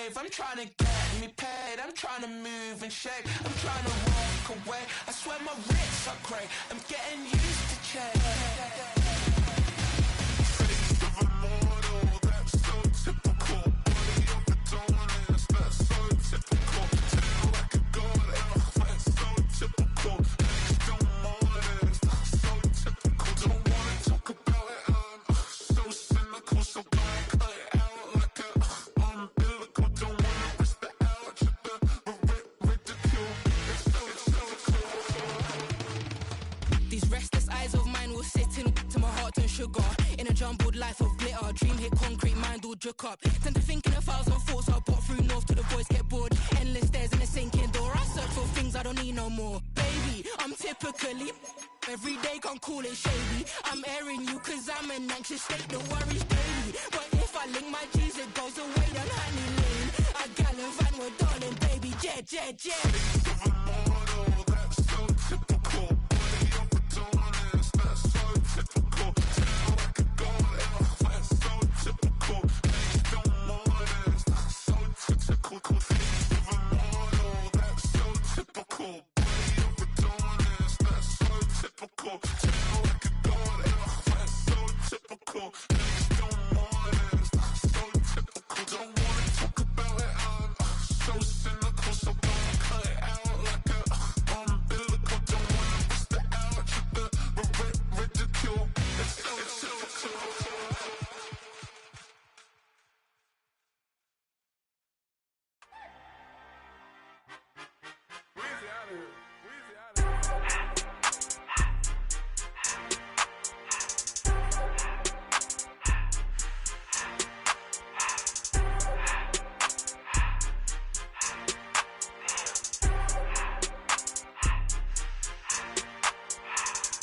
wave, I'm trying to get me paid. I'm trying to move and shake, I'm trying to walk away. I swear my wrists are grey, I'm getting used to change. Face of a model, that's so typical. Body of the dominance, that's so typical. Tail like a god, that's so typical. Legs don't modest, that's so typical. Don't wanna talk about it, I'm so cynical. So don't cut it out like a umbilical. Don't wanna risk the ouch, the ridicule. It's so cool. These restless eyes of mine will sit in to my heart and sugar. In a jumbled life of glitter, dream hit concrete, mind all jook up. Tend to think in 1,000 thoughts, I bought through north till the voice get bored. Endless stairs in a sinking door, I search for things I don't need no more. Baby, I'm typically every day can't call it shady. I'm airing you cause I'm an anxious state, the worries daily. But if I link my G's, it goes away down honey lane. I gallivant with darling, baby, jet, jet, jet. Face of a model, that's so typical. Body of the dominance, that's so typical. Tail like a god, that's so typical. Legs don't modest, that's so typical. Face of a model, that's so typical. Body of the dominance, that's so typical. Tail like a god, that's so typical. Legs don't modest, that's so typical. Don't wanna talk about it, I'm so cynical. So don't cut it out like a umbilical. Don't wanna risk the ouch, the ridicule. It's so typical. Weezy out of here. Weezy out of here.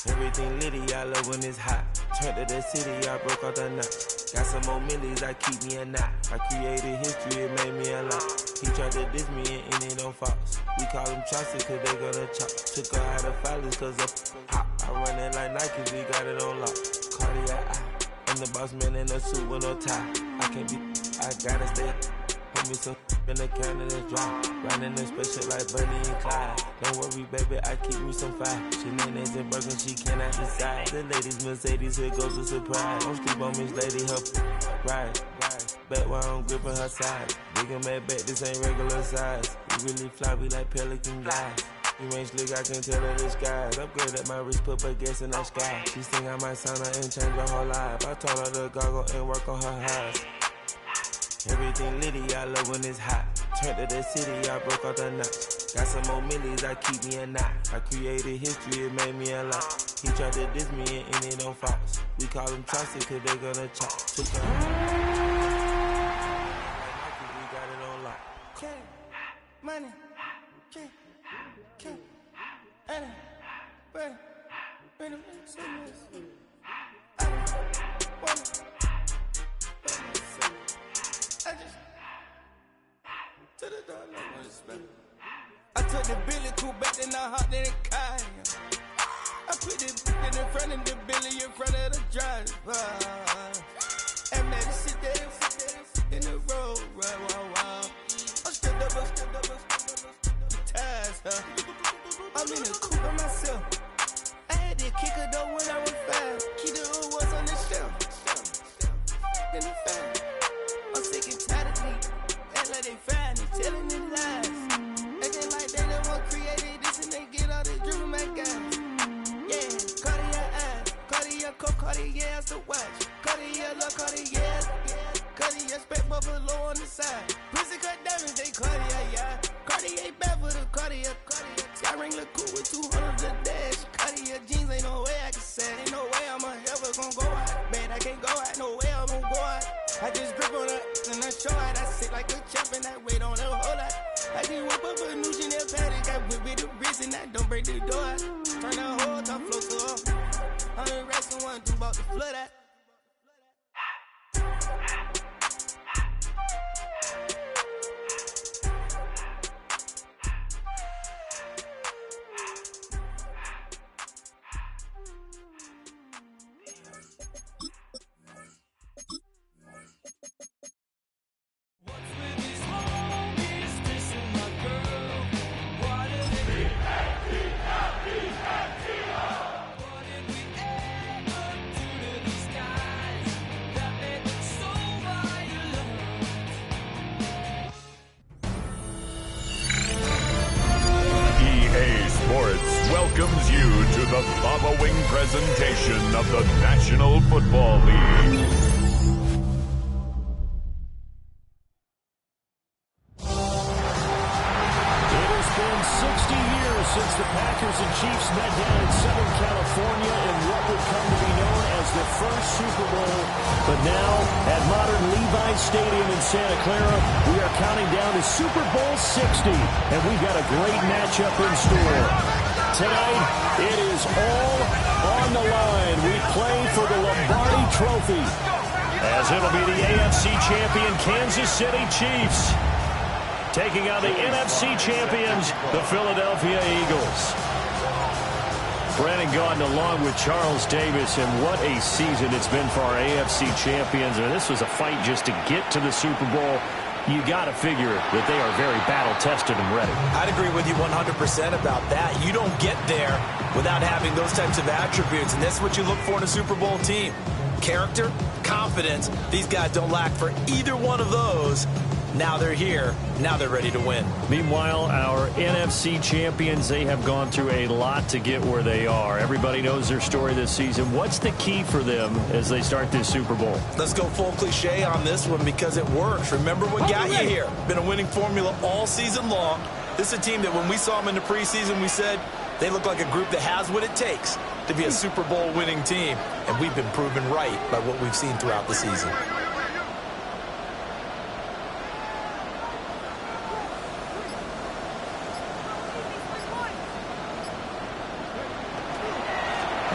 Everything litty, I love when it's hot. Turned to the city, I broke out the knot. Got some more millies, I keep me a knot. I created history, it made me a lot. He tried to diss me and ended on Fox. We call him Chaucer cause they gonna chop. Took her out of filers cause of hot. I run it like Nike, we got it on lock. Cardiac eye, I'm the boss man in a suit with no tie. I can't be, I gotta stay. Put me some in the can and it's dry. Riding in spaceship like Bunny and Clyde. Don't worry, baby, I keep me some fire. Shenanigans and Birkin, she cannot decide. The ladies Mercedes, here goes a surprise. Don't sleep on Miss Lady, her ride. Back while I'm gripping her side. Big and mad back, this ain't regular size. You really fly, we like pelican guys. You ain't slick, I can tell her the skies. Upgrade at my wrist, put back gas in the sky. She think I might sign her and change her whole life. I told her to goggle and work on her highs. Everything litty, I love when it's hot. Turned to the city, I broke out the knot. Got some more millies, I keep me a knot. I created history, it made me a lot. He tried to diss me and ended on Fox. We call him Chaucer cause they gonna chop. Took her. We got it on lock. Cash, money, cash, Anna, ready, I just to the door, no one spell. I took the Billy cool back, then I hopped in the car. I put the in front of the Billy in front of the driver. And man, sit there in the road, right, wow. I'm still double, the tires, huh? I'm in the coupe by myself. I had to kick her though when I was 5. Keep the old ones on the shelf. In the fan. I'm sick and tired of me. Act like they fine and telling them lies. Acting like they the one created this and they get all this driven my guys. Yeah, Cartier eyes, Cartier coat, Cartier ass to watch. Cartier love, Cartier, Cartier spec buffalo on the side. Pussy cut diamonds, they Cartier, yeah. Cartier bad for the Cartier. Sky ring look cool with 200 a dash. Cartier jeans, ain't no way I can say. Ain't no way I'm ever gon' go out. Man, I can't go out, no way I'm gon' go out. I just grip on her and I show out. I sit like a champ and I wait on a whole lot. I just whip up a new Chanel patty. Got whip with the wrist and I don't break the door out. Turn the whole top floor to off. I'm the rest and one, two about to flood out. What's with these hoes? welcomes you to the following presentation of the National Football League. It has been 60 years since the Packers and Chiefs met down in Southern California in what would come to be known as the first Super Bowl. But now, at modern Levi's Stadium in Santa Clara, we are counting down to Super Bowl 60, and we've got a great matchup in store. Tonight, it is all on the line. We play for the Lombardi Trophy, as it'll be the AFC champion Kansas City Chiefs taking on the NFC champions, the Philadelphia Eagles. Brandon Gaudin along with Charles Davis, and what a season it's been for our AFC champions. And this was a fight just to get to the Super Bowl. You got to figure that they are very battle-tested and ready. I'd agree with you 100% about that. You don't get there without having those types of attributes, and that's what you look for in a Super Bowl team. Character, confidence. These guys don't lack for either one of those. Now they're here. Now they're ready to win. Meanwhile, our NFC champions, they have gone through a lot to get where they are. Everybody knows their story this season. What's the key for them as they start this Super Bowl? Let's go full cliche on this one because it works. Remember what got you here. Been a winning formula all season long. This is a team that when we saw them in the preseason, we said they look like a group that has what it takes to be a Super Bowl winning team. And we've been proven right by what we've seen throughout the season.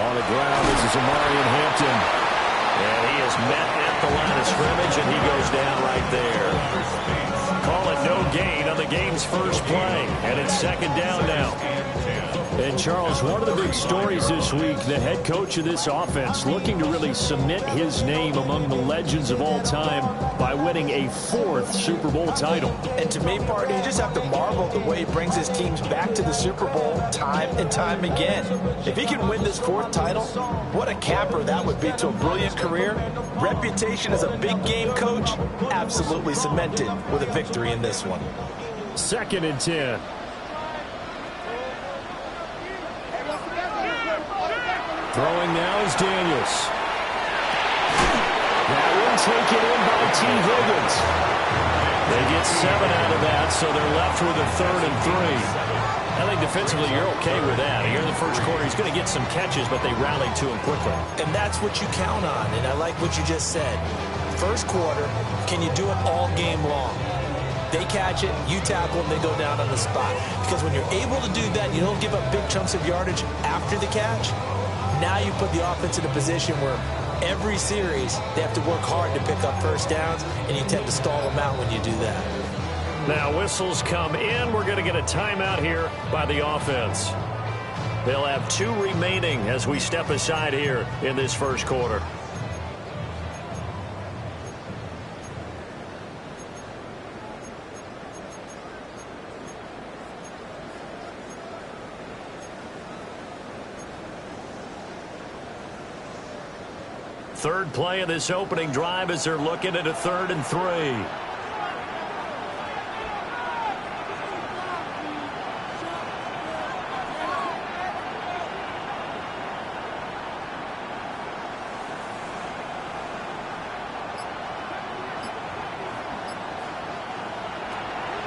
On the ground, this is Omarion Hampton. And he is met at the line of scrimmage, and he goes down right there. Call it no gain on the game's first play. And it's second down now. And, Charles, one of the big stories this week, the head coach of this offense looking to really cement his name among the legends of all time by winning a 4th Super Bowl title. And to me, partner, you just have to marvel at the way he brings his teams back to the Super Bowl time and time again. If he can win this 4th title, what a capper that would be to a brilliant career. Reputation as a big game coach, absolutely cemented with a victory in this one. 2nd and 10. Throwing now is Daniels. That one taken in by T. Higgins. They get 7 out of that, so they're left with a 3rd and 3. I think defensively you're okay with that. Here in the first quarter, he's going to get some catches, but they rallied to him quickly. And that's what you count on, and I like what you just said. First quarter, can you do it all game long? They catch it, you tackle them, they go down on the spot. Because when you're able to do that, you don't give up big chunks of yardage after the catch. Now you put the offense in a position where every series they have to work hard to pick up first downs, and you tend to stall them out when you do that. Now whistles come in. We're going to get a timeout here by the offense. They'll have 2 remaining as we step aside here in this first quarter. Third play of this opening drive as they're looking at a 3rd and 3.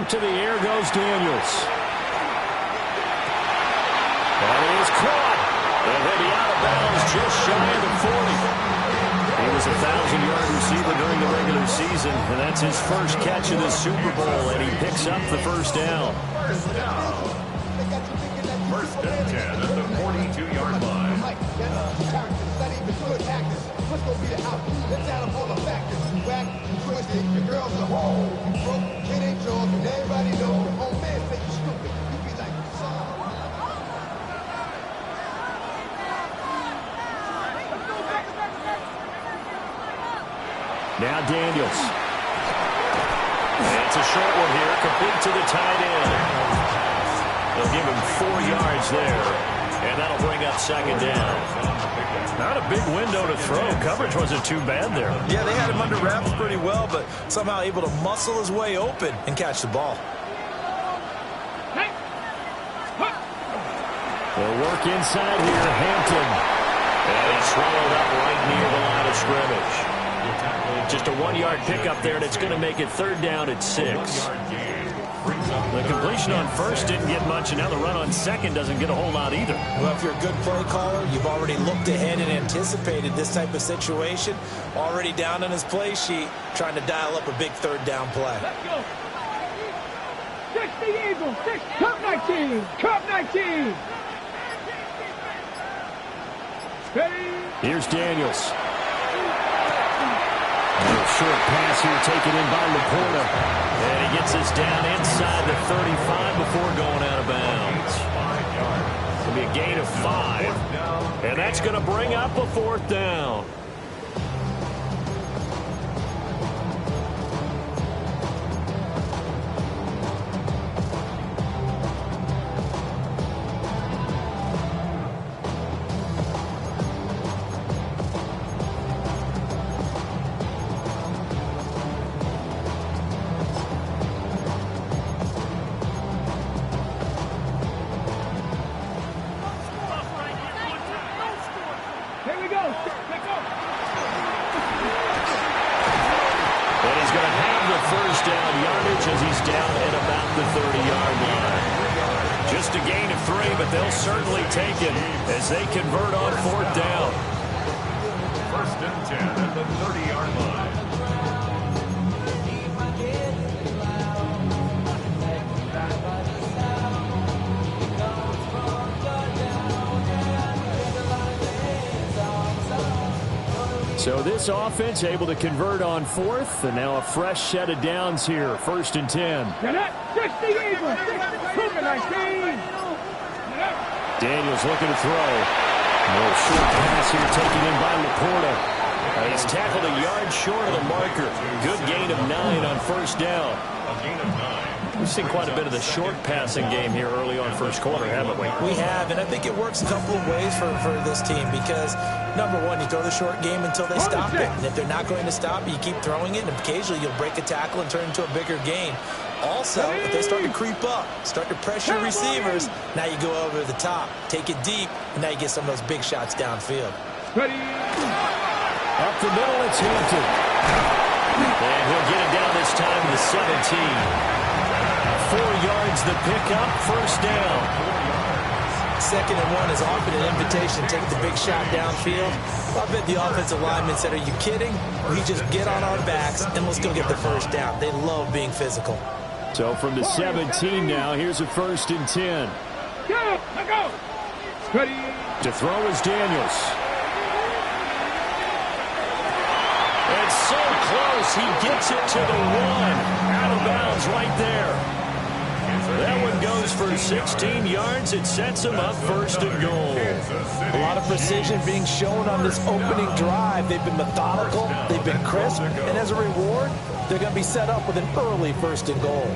To the air goes Daniels. That is caught. And he'll be out of bounds just shy of the 40. He was a 1,000-yard receiver during the regular season, and that's his first catch of the Super Bowl, and he picks up the first down. First and 10 at the 42-yard line. Now Daniels. And it's a short one here, complete to the tight end. They'll give him 4 yards there, and that'll bring up second down. Not a big window to throw. Coverage wasn't too bad there. Yeah, they had him under wraps pretty well, but somehow able to muscle his way open and catch the ball. They'll work inside here. Hampton. And he's swallowed up right near the line of scrimmage. Just a 1-yard pickup there, and it's going to make it 3rd down at 6. The completion on first didn't get much, and now the run on second doesn't get a whole lot either. Well, if you're a good play caller, you've already looked ahead and anticipated this type of situation. Already down on his play sheet, trying to dial up a big 3rd down play. Let's go. 60 Eagles, 6, Cup 19, Cup 19. Ready? Here's Daniels. A short pass here taken in by Laporta. And he gets this down inside the 35 before going out of bounds. It'll be a gain of 5. And that's going to bring up a 4th down. They'll certainly take it as they convert on 4th down. 1st and 10 at the 30-yard line. So this offense able to convert on 4th, and now a fresh set of downs here. 1st and 10. 60 Eagles, 19. Daniels looking to throw. No short pass here taken in by Laporta. He's tackled a yard short of the marker. Good gain of 9 on 1st down. A gain of 9. We've seen quite a bit of the short passing game here early on 1st quarter, haven't we? We have, and I think it works a couple of ways for this team because, number one, you throw the short game until they stop it. And if they're not going to stop it, you keep throwing it, and occasionally you'll break a tackle and turn it into a bigger gain. Also, if they start to creep up, start to pressure receivers, now you go over the top, take it deep, and now you get some of those big shots downfield. Ready? Up the middle, it's Hampton. And he'll get it down this time to the 17. 4 yards the pickup, 1st down. 2nd and 1 is often an invitation to take the big shot downfield. I bet the offensive linemen said, are you kidding? We just get on our backs and let's go get the 1st down. They love being physical. So from the 17 now, here's a 1st and 10. Go, let go. Ready? To throw is Daniels. It's so close, he gets it to the 1. Out of bounds right there. That one goes for 16 yards. It sets him up 1st and goal. A lot of precision being shown on this opening drive. They've been methodical. They've been crisp. And as a reward, they're going to be set up with an early 1st and goal.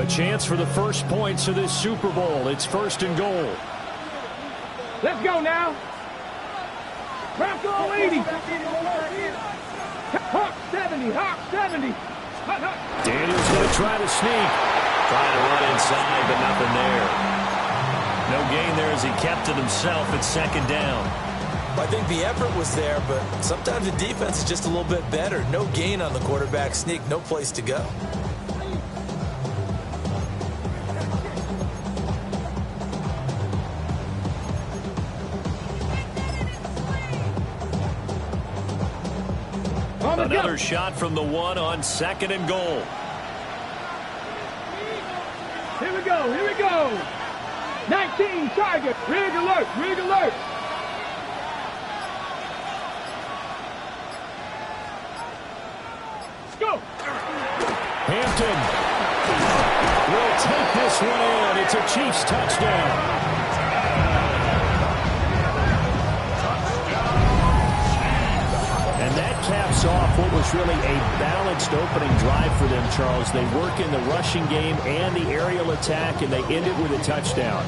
A chance for the first points of this Super Bowl. It's 1st and goal. Let's go now. Bronco 80. Hawk 70. Hawk 70. Daniels going to try to sneak. Trying to run inside, but nothing there. No gain there as he kept it himself at 2nd down. I think the effort was there, but sometimes the defense is just a little bit better. No gain on the quarterback sneak. No place to go. Another shot from the 1 on 2nd and goal. Here we go. Here we go. 19 Tiger. Rig alert. Rig alert. Let's go. Hampton will take this one in. It's a Chiefs touchdown. And that caps off what was really a balanced opening drive for them, Charles. They work in the rushing game and the aerial attack, and they end it with a touchdown.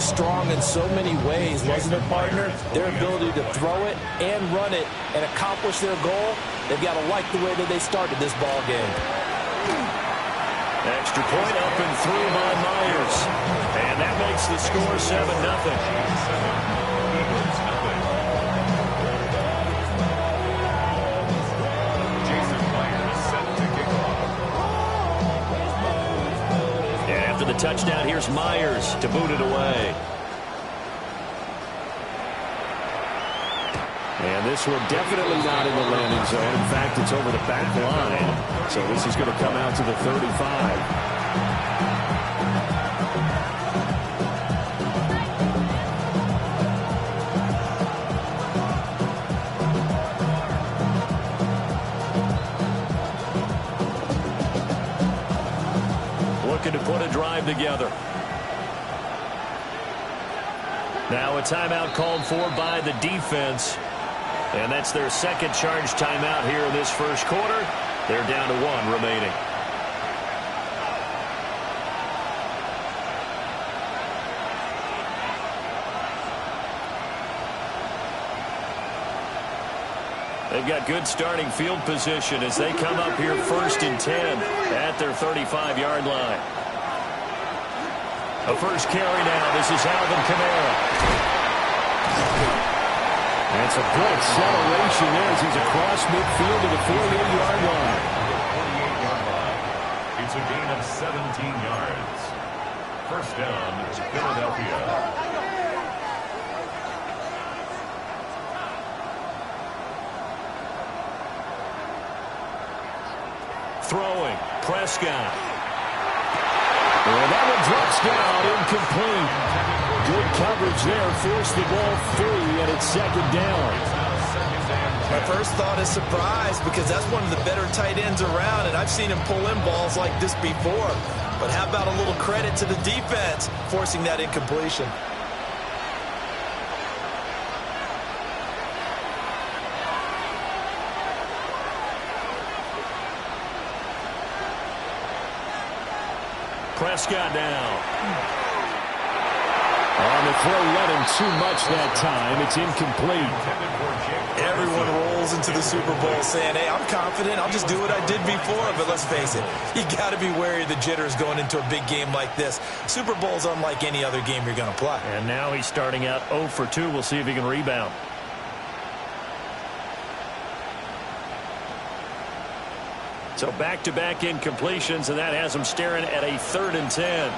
strong in so many ways, wasn't it, partner? Their ability to throw it and run it and accomplish their goal, they've got to like the way that they started this ball game. Extra point up and through by Myers. And that makes the score 7-0. After the touchdown, here's Myers to boot it away. And this one definitely not in the landing zone. In fact, it's over the back line. So this is going to come out to the 35. To put a drive together. Now a timeout called for by the defense. And that's their second charge timeout here in this first quarter. They're down to 1 remaining. They've got good starting field position as they come up here 1st and 10 at their 35-yard line. A first carry now. This is Alvin Kamara. That's a good acceleration there as he's across midfield to the 48-yard line. It's a gain of 17 yards. First down, Philadelphia. Throwing, Prescott. And that one drops down, incomplete. Good coverage there, forced the ball free, and it's 2nd down. My first thought is surprise because that's one of the better tight ends around, and I've seen him pull in balls like this before. But how about a little credit to the defense forcing that incompletion? Prescott now. On the throw, let him too much that time. It's incomplete. Everyone rolls into the Super Bowl saying, hey, I'm confident. I'll just do what I did before. But let's face it, you got to be wary of the jitters going into a big game like this. Super Bowl's unlike any other game you're going to play. And now he's starting out 0 for 2. We'll see if he can rebound. So back-to-back incompletions, and that has him staring at a 3rd and 10.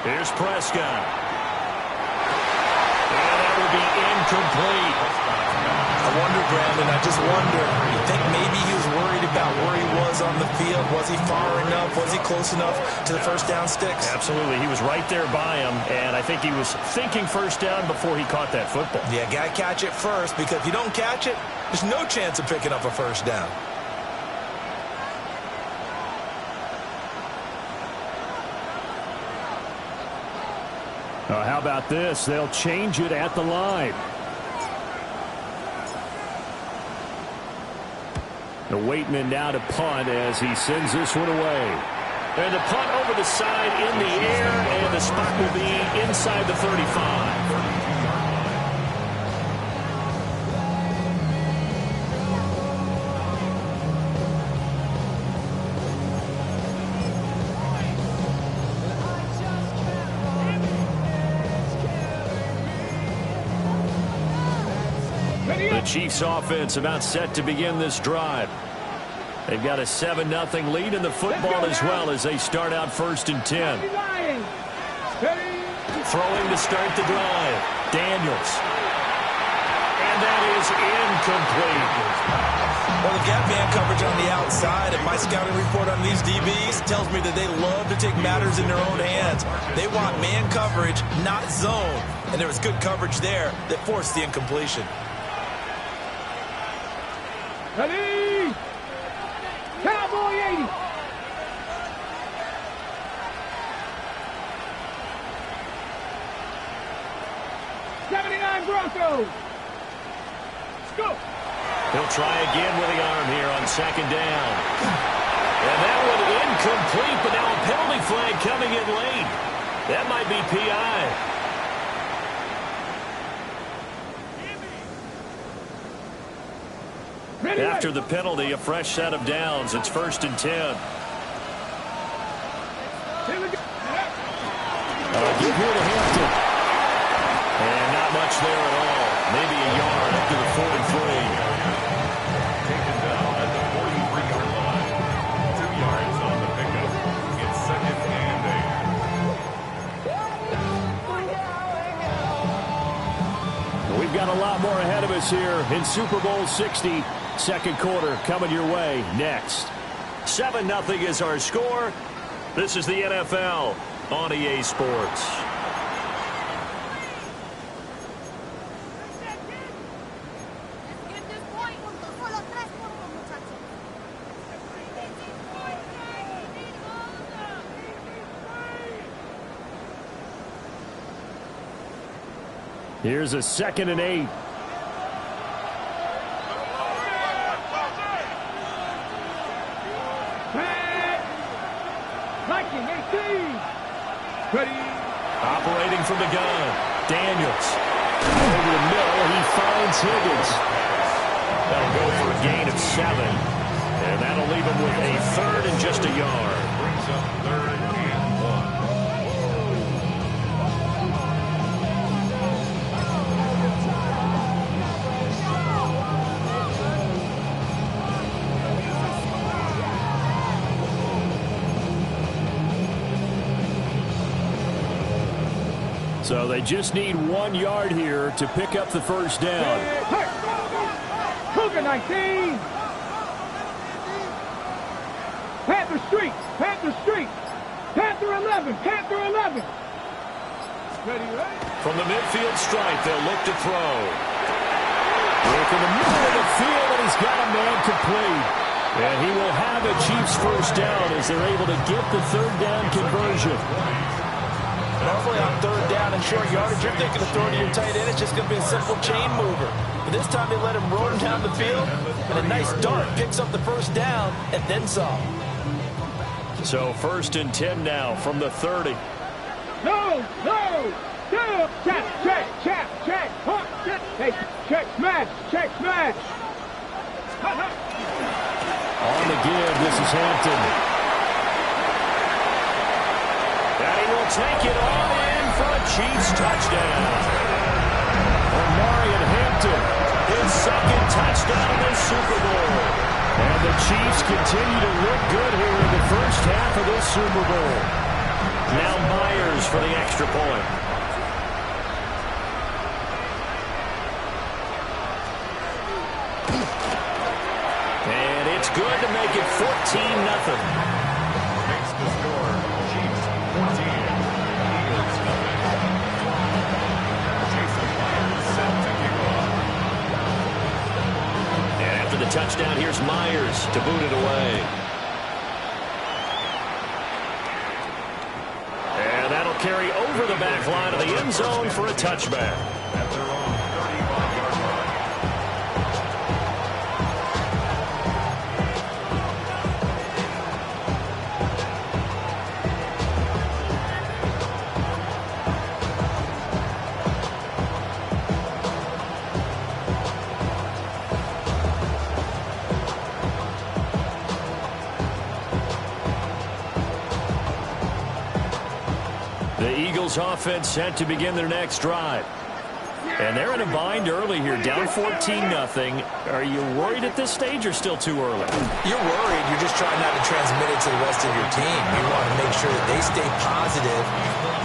Here's Prescott. Incomplete. I wonder, Brandon, I just wonder, you think maybe he was worried about where he was on the field? Was he far enough? Was he close enough to the first down sticks? Absolutely. He was right there by him, and I think he was thinking first down before he caught that football. Yeah, got to catch it first, because if you don't catch it, there's no chance of picking up a first down. How about this? They'll change it at the line. The Waitman now to punt as he sends this one away. And the punt over the side in the air, and the spot will be inside the 35. The Chiefs offense about set to begin this drive. They've got a 7-0 lead in the football as well as they start out 1st and 10. Throwing to start the drive. Daniels. And that is incomplete. Well, the gap man coverage on the outside, and my scouting report on these DBs tells me that they love to take matters in their own hands. They want man coverage, not zone. And there was good coverage there that forced the incompletion. Ready? Cowboy 79 Broncos. Go. He'll try again with the arm here on second down. And that one incomplete, but now a penalty flag coming in late. That might be PI. After the penalty, a fresh set of downs. It's 1st and 10. Give here to Hampton. And not much there at all. Maybe a yard up to the 43. Taken down at the 43-yard line. 2 yards on the pickup. It's 2nd and 8. We've got a lot more ahead of us here in Super Bowl 60. Second quarter coming your way next. 7-0 is our score. This is the NFL on EA Sports. Here's a 2nd and 8. Ready. Operating from the gun. Daniels. Over the middle, he finds Higgins. That'll go for a gain of 7. And that'll leave him with a 3rd and just a yard. Brings up 3rd and 1. So they just need 1 yard here to pick up the first down. Cougar 19. Panther Street. Panther Street. Panther 11. Panther 11. Ready, right? From the midfield stripe, they'll look to throw. Look in the middle of the field, and he's got a man complete. And he will have a Chiefs first down as they're able to get the 3rd down conversion. Normally on 3rd down and short yardage, you're thinking of throwing to your tight end. It's just going to be a simple chain mover. But this time they let him roll him down the field, and a nice dart picks up the first down and then some. So 1st and 10 now from the 30. No, no, no. Check, check, check, check. Huh, check. Hey, check, smash, check, smash. On the give, this is Hampton. And he will take it on in for a Chiefs touchdown. Omarion Hampton, his 2nd touchdown in this Super Bowl. And the Chiefs continue to look good here in the first half of this Super Bowl. Now Myers for the extra point. And it's good to make it 14-0. Makes the score. Chiefs 14. Eagles nothing. Jason Myers set to kick off. And after the touchdown, here's Myers to boot it away. And that'll carry over the back line of the end zone for a touchback. At their own 35-yard line. Offense set to begin their next drive. And they're in a bind early here, down 14-0. Are you worried at this stage or still too early? You're worried. You're just trying not to transmit it to the rest of your team. You want to make sure that they stay positive.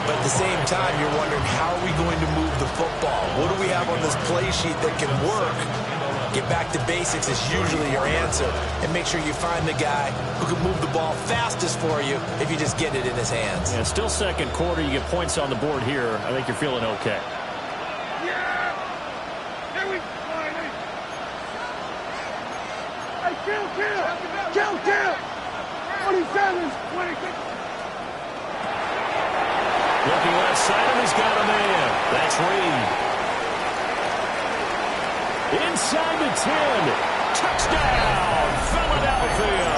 But at the same time, you're wondering, how are we going to move the football? What do we have on this play sheet that can work? Get back to basics is usually your answer. And make sure you find the guy who can move the ball fastest for you if you just get it in his hands. Yeah, still second quarter. You get points on the board here. I think you're feeling okay. Yeah. Here we go. Hey, kill. 27, 26. Looking left side, and he's got a man. That's Reed. Inside the 10. Touchdown, Philadelphia.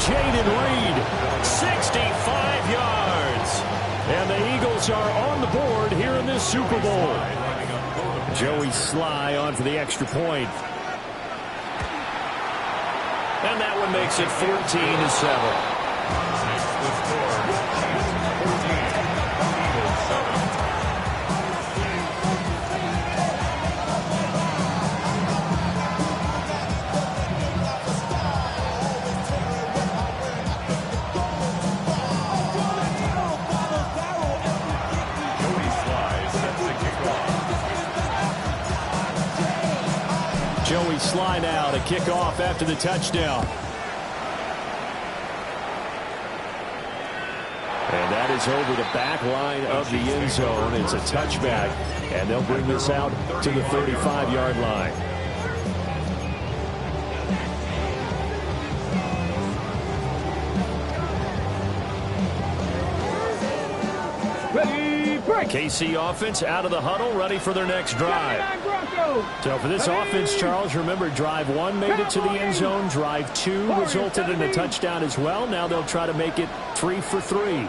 Jaden Reed, 65 yards. And the Eagles are on the board here in this Super Bowl. Joey Sly on for the extra point. And that one makes it 14-7. Joey Sly now to kick off after the touchdown. And that is over the back line of the end zone. It's a touchback, and they'll bring this out to the 35-yard line. KC offense out of the huddle, ready for their next drive. So for this offense, Charles, remember, drive 1 made it to the end zone. Drive 2 resulted in a touchdown as well. Now they'll try to make it 3 for 3.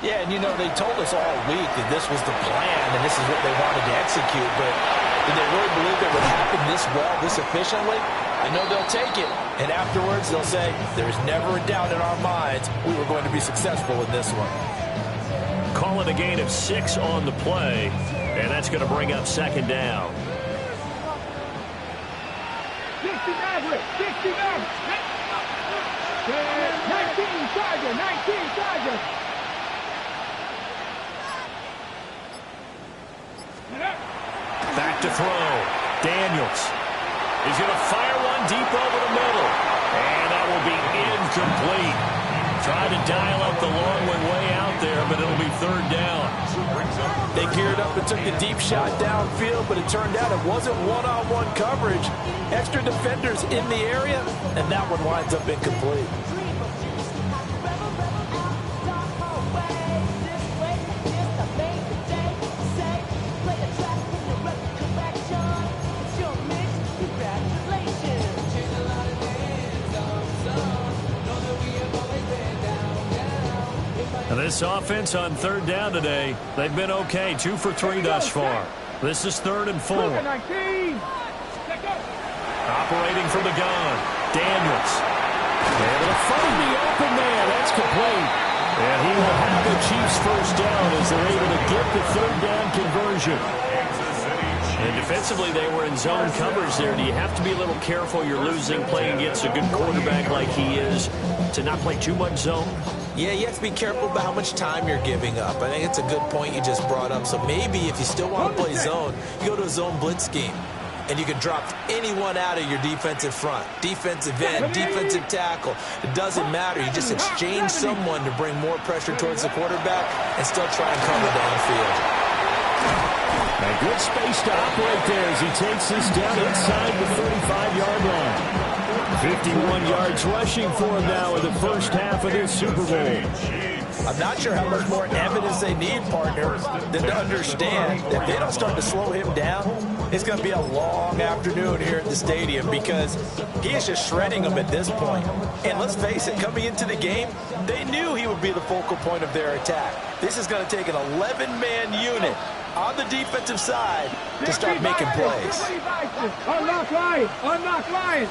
Yeah, and you know, they told us all week that this was the plan and this is what they wanted to execute, but did they really believe it would happen this well, this efficiently? I know they'll take it, and afterwards they'll say, there's never a doubt in our minds we were going to be successful in this one. Call it a gain of 6 on the play, and that's going to bring up second down. 60 Maverick, 60 Maverick. 19 Charger, 19 Charger. Back to throw. Daniels. He's going to fire one deep over the middle. And that will be incomplete. Tried to dial up the long one way out there, but it'll be third down. They geared up and took the deep shot downfield, but it turned out it wasn't one-on-one coverage. Extra defenders in the area, and that one winds up incomplete. This offense on third down today, they've been okay. 2 for 3 thus far. This is 3rd and 4. Operating from the gun, Daniels. Able to find the open man. That's complete. And he will have the Chiefs first down as they're able to get the third down conversion. And defensively, they were in zone coverage there. Do you have to be a little careful? You're losing, playing against a good quarterback like he is, to not play too much zone? Yeah, you have to be careful about how much time you're giving up. I think it's a good point you just brought up. So maybe if you still want to play zone, you go to a zone blitz scheme. And you can drop anyone out of your defensive front. Defensive end, defensive tackle. It doesn't matter. You just exchange someone to bring more pressure towards the quarterback and still try and cover downfield. A good space to operate there as he takes this down inside the 35-yard line. 51 yards rushing for him now in the first half of this Super Bowl. I'm not sure how much more evidence they need, partner, than to understand that if they don't start to slow him down, it's going to be a long afternoon here at the stadium because he is just shredding them at this point. And let's face it, coming into the game, they knew he would be the focal point of their attack. This is going to take an 11-man unit on the defensive side to start making plays. Unlock line, unlock line.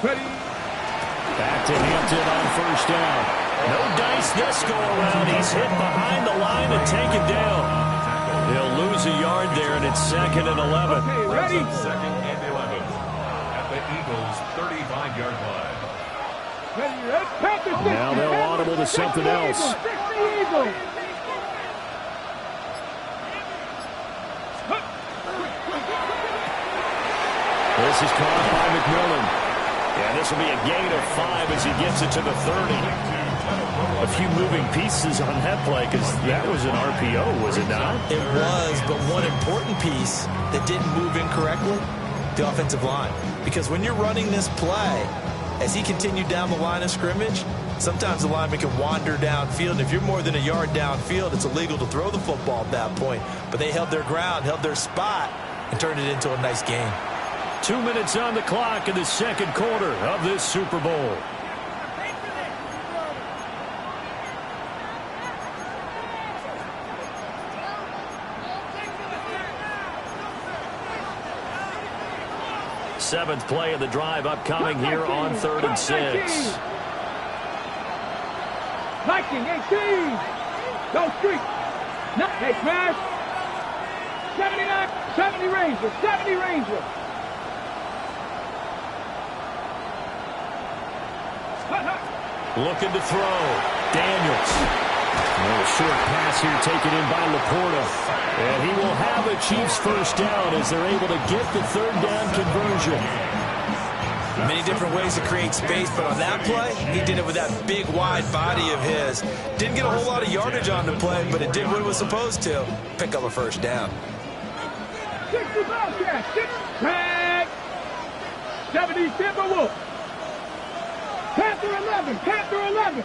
Ready. Back to Hampton on first down. No dice this go around. He's hit behind the line and taken down. He'll lose a yard there, and it's 2nd and 11. Okay, ready? 2nd and 11 at the Eagles' 35-yard line. Ready. Now they'll audible to something else. This is caught by McMillan. And this will be a gain of 5 as he gets it to the 30. A few moving pieces on that play because that was an RPO, was it not? It was, but one important piece that didn't move incorrectly, the offensive line. Because when you're running this play, as he continued down the line of scrimmage, sometimes the lineman can wander downfield. If you're more than a yard downfield, it's illegal to throw the football at that point. But they held their ground, held their spot, and turn it into a nice game. 2 minutes on the clock in the second quarter of this Super Bowl. Seventh play of the drive upcoming here on 3rd and 6. Viking 18. Go street. Hey, smash. 79, 70 Rangers, 70 Rangers. Looking to throw. Daniels. A short pass here taken in by Laporta. And he will have a Chiefs first down as they're able to get the 3rd down conversion. Many different ways to create space, but on that play, he did it with that big, wide body of his. Didn't get a whole lot of yardage on the play, but it did what it was supposed to. Pick up a first down. 60 Bobcats, 6 tag. 70 Timberwolves. Panther 11, Panther 11.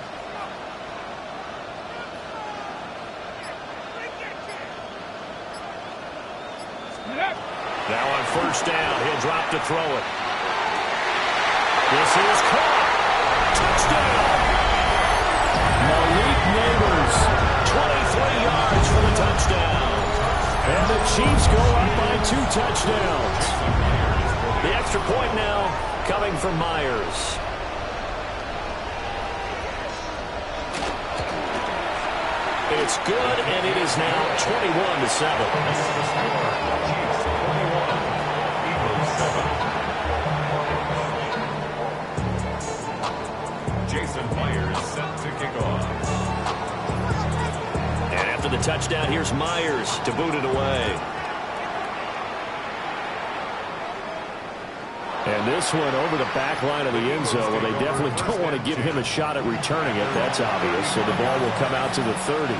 Now on first down, he'll drop to throw it. This is caught. Touchdown. Malik Neighbors, 23 yards for the touchdown. And the Chiefs go up by 2 touchdowns. The extra point now coming from Myers. It's good, and it is now 21-7. Jason Myers set to kick off. And after the touchdown, here's Myers to boot it away. And this one over the back line of the end zone. Well, they definitely don't want to give him a shot at returning it. That's obvious. So the ball will come out to the 30.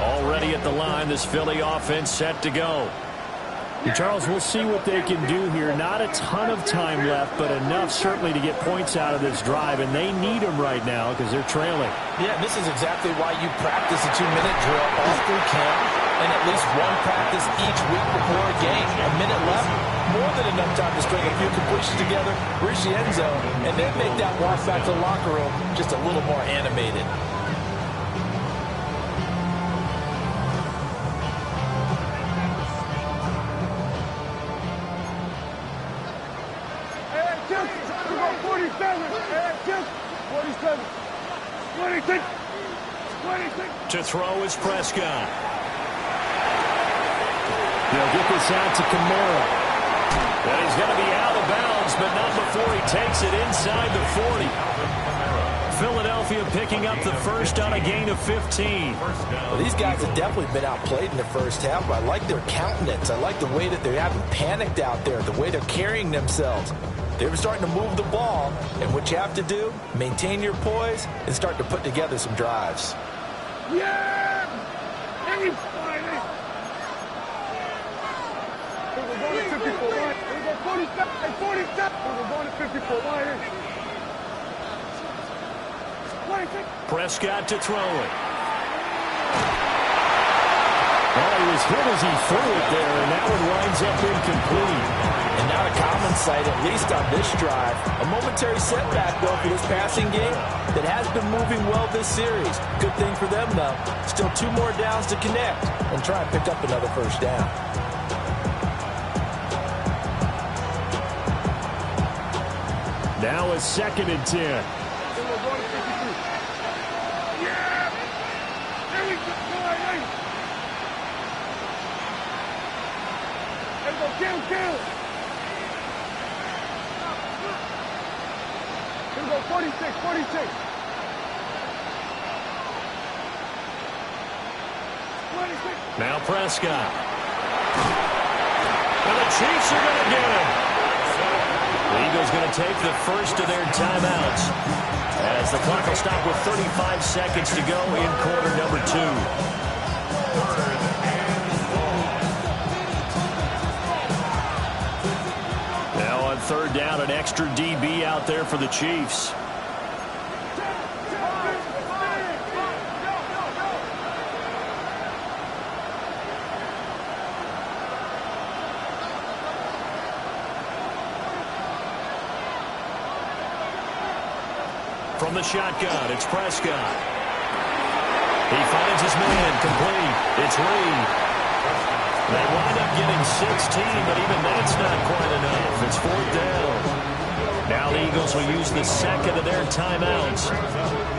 Already at the line, this Philly offense set to go. Charles, we'll see what they can do here. Not a ton of time left, but enough certainly to get points out of this drive, and they need them right now because they're trailing. Yeah, this is exactly why you practice a 2-minute drill all through camp and at least one practice each week before a game. A minute left, more than enough time to string a few completions together, reach the end zone, and then make that walk back to the locker room just a little more animated. To throw is Prescott. They'll get this out to Kamara. And he's going to be out of bounds, but not before he takes it inside the 40. Philadelphia picking up the first on a gain of 15. Well, these guys have definitely been outplayed in the first half, but I like their countenance. I like the way that they haven't panicked out there, the way they're carrying themselves. They were starting to move the ball, and what you have to do, maintain your poise and start to put together some drives. Yeah! Everybody! We're going to 54 line. We're going 47 and 47. We're going to 54 line. 26. Prescott to throw it. Well, he was hit as he threw it there, and that one winds up incomplete. And not a common sight, at least on this drive. A momentary setback, though, for this passing game that has been moving well this series. Good thing for them, though. Still 2 more downs to connect and try and pick up another first down. Now a 2nd and 10. Yeah! There we go. There we go. Kill. Here we go, 46. Now Prescott. And the Chiefs are going to get him. The Eagles going to take the first of their timeouts as the clock will stop with 35 seconds to go in quarter number 2. Now on 3rd down an extra DB out there for the Chiefs. From the shotgun, it's Prescott. He finds his man, complete. It's Reed. They wind up getting 16, but even that's not quite enough. It's 4th down. Now the Eagles will use the second of their timeouts.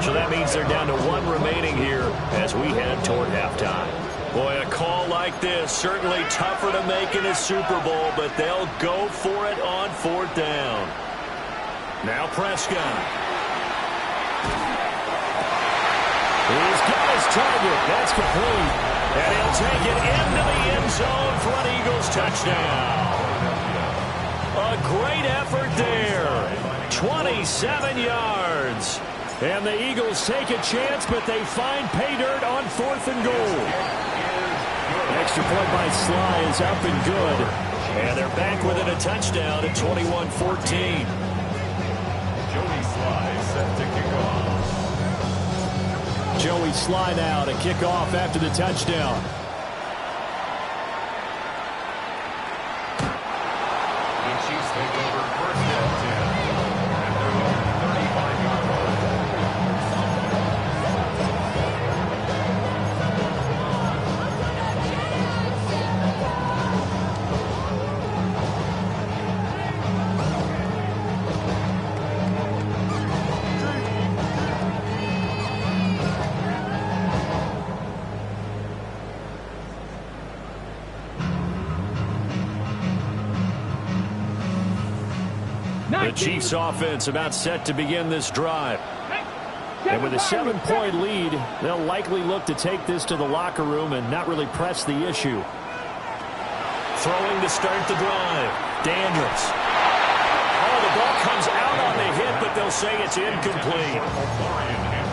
So that means they're down to 1 remaining here as we head toward halftime. Boy, a call like this, certainly tougher to make in a Super Bowl, but they'll go for it on 4th down. Now Prescott. He's got his target. That's complete. And he'll take it into the end zone for an Eagles touchdown. A great effort there. 27 yards. And the Eagles take a chance, but they find pay dirt on 4th and goal. Extra point by Sly is up and good. And they're back within a touchdown at 21-14. Joey Sly set to kick off. Joey Sly now to kick off after the touchdown. The Chiefs take over 1st and 10 at their own 35-yard line. The Chiefs offense about set to begin this drive. And with a 7-point lead, they'll likely look to take this to the locker room and not really press the issue. Throwing to start the drive. Daniels. Oh, the ball comes out on the hit, but they'll say it's incomplete.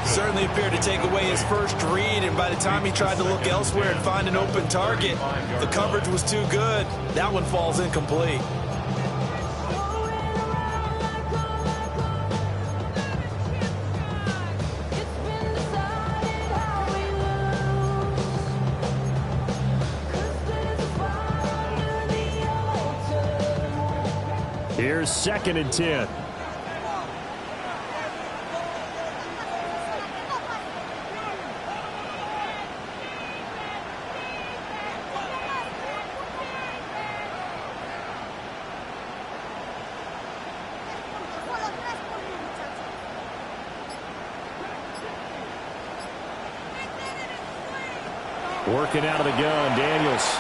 Certainly appeared to take away his first read, and by the time he tried to look elsewhere and find an open target, the coverage was too good. That one falls incomplete. Here's 2nd and 10. Working out of the gun, Daniels.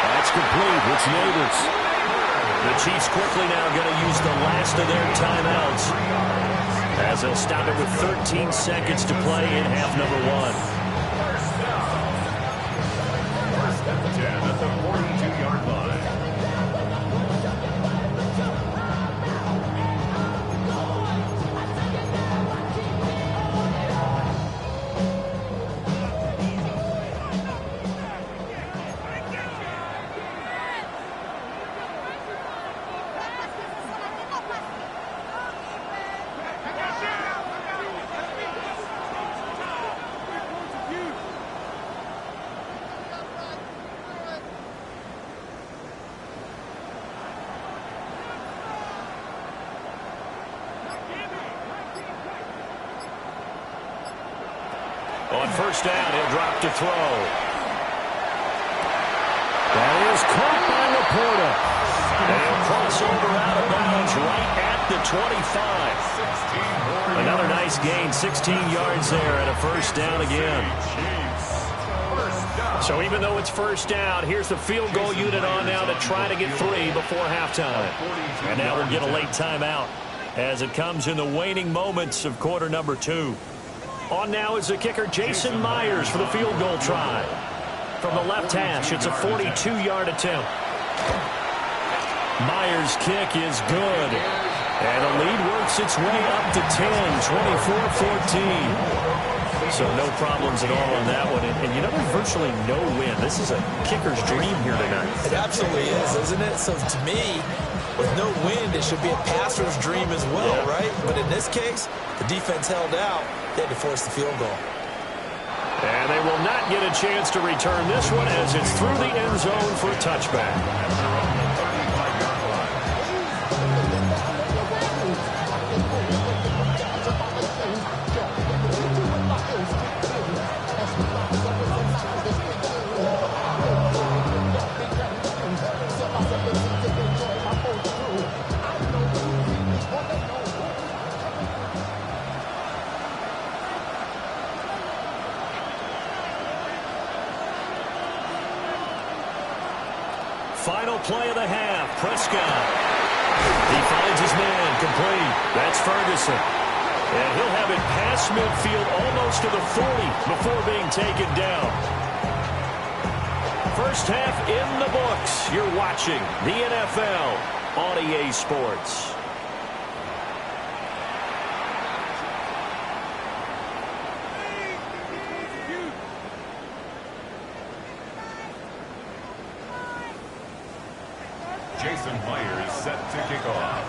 That's complete. It's Neighbors. The Chiefs quickly now going to use the last of their timeouts as they'll stop it with 13 seconds to play in half number 1. 1st and 10 at the 42-yard line. On 1st down, he'll drop to throw. That is caught by Laporta. And he'll cross over out of bounds right at the 25. Another nice gain, 16 yards there and a 1st down again. So even though it's 1st down, here's the field goal unit on now to try to get 3 before halftime. And now we'll get a late timeout as it comes in the waning moments of quarter number 2. On now is the kicker, Jason Myers, for the field goal try. From the left hash, it's a 42-yard attempt. Myers' kick is good. And the lead works its way up to 10, 24-14. So no problems at all on that one. And you know, there's virtually no wind. This is a kicker's dream here tonight. It absolutely is, isn't it? So to me, with no wind, it should be a passer's dream as well, right? But in this case, the defense held out. They had to force the field goal. And they will not get a chance to return this one as it's through the end zone for a touchback. Final play of the half. Prescott. He finds his man. Complete. That's Ferguson. And he'll have it past midfield almost to the 40 before being taken down. First half in the books. You're watching the NFL on EA Sports. Jason Myers set to kick off.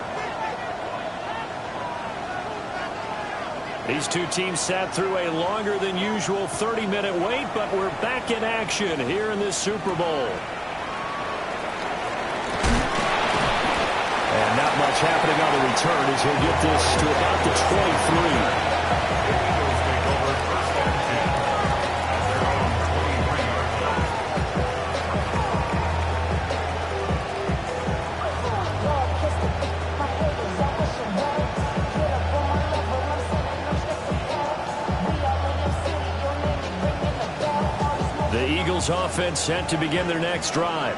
These two teams sat through a longer than usual 30-minute wait, but we're back in action here in this Super Bowl. And not much happening on the return as he'll get this to about the 23. Offense set to begin their next drive.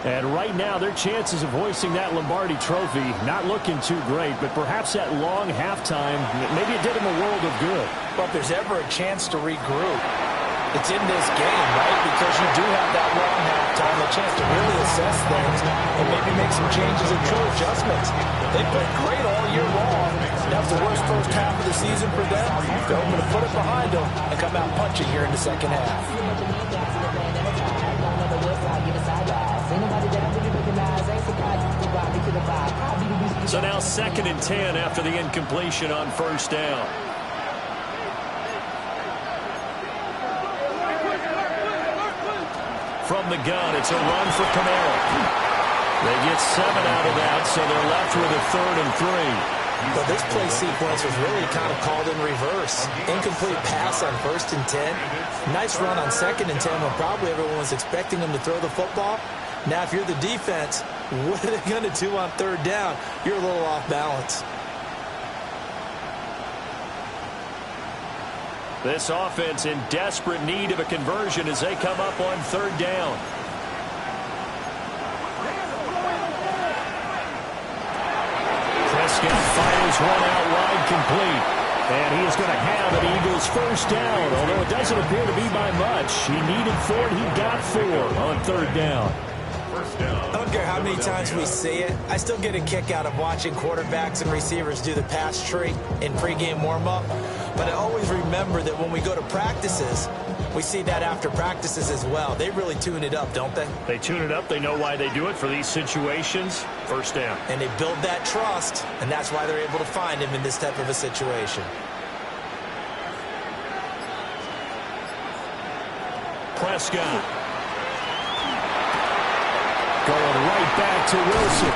And right now, their chances of hoisting that Lombardi trophy not looking too great, but perhaps that long halftime, maybe it did them a world of good. But if there's ever a chance to regroup, it's in this game, right? Because you do have that long halftime, a chance to really assess things and maybe make some changes and true adjustments. They played great all year long. That was the worst first half of the season for them. They're hoping to put it behind them and come out punching here in the second half. So now 2nd and 10 after the incompletion on first down. From the gun, it's a run for Kamara. They get 7 out of that, so they're left with a 3rd and 3. But this play sequence was really kind of called in reverse. Incomplete pass on 1st and 10. Nice run on 2nd and 10 when probably everyone was expecting them to throw the football. Now, if you're the defense, what are they going to do on 3rd down? You're a little off balance. This offense in desperate need of a conversion as they come up on 3rd down. Prescott fires one out wide complete. And he is going to have an Eagles first down, although it doesn't appear to be by much. He needed 4, he got 4 on 3rd down. I don't care how many times we see it. I still get a kick out of watching quarterbacks and receivers do the pass tree in pregame warm-up. But I always remember that when we go to practices, we see that after practices as well. They really tune it up, don't they? They tune it up. They know why they do it for these situations. First down. And they build that trust, and that's why they're able to find him in this type of a situation. Prescott. Going right back to Wilson.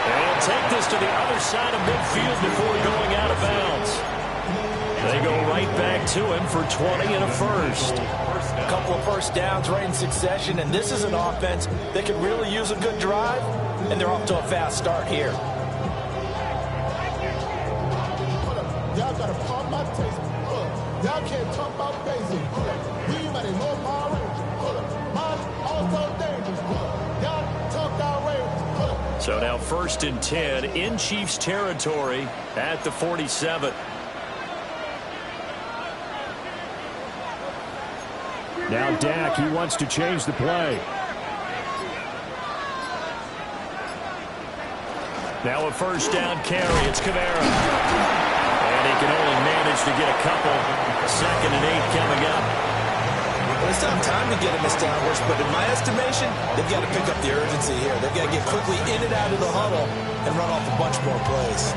And take this to the other side of midfield before going out of bounds. They go right back to him for 20 and a first. A couple of first downs right in succession, and this is an offense that could really use a good drive, and they're off to a fast start here. Y'all gotta pump my taste. Y'all can't talk about basic. We might know Power Rangers. Mine also dangerous. Y'all talk outrageous. So now 1st and 10 in Chiefs territory at the 47. Now Dak, he wants to change the play. Now a first down carry. It's Kamara. And he can only manage to get a couple. 2nd and 8 coming up. Well, it's not time to get him established, but in my estimation, they've got to pick up the urgency here. They've got to get quickly in and out of the huddle and run off a bunch more plays.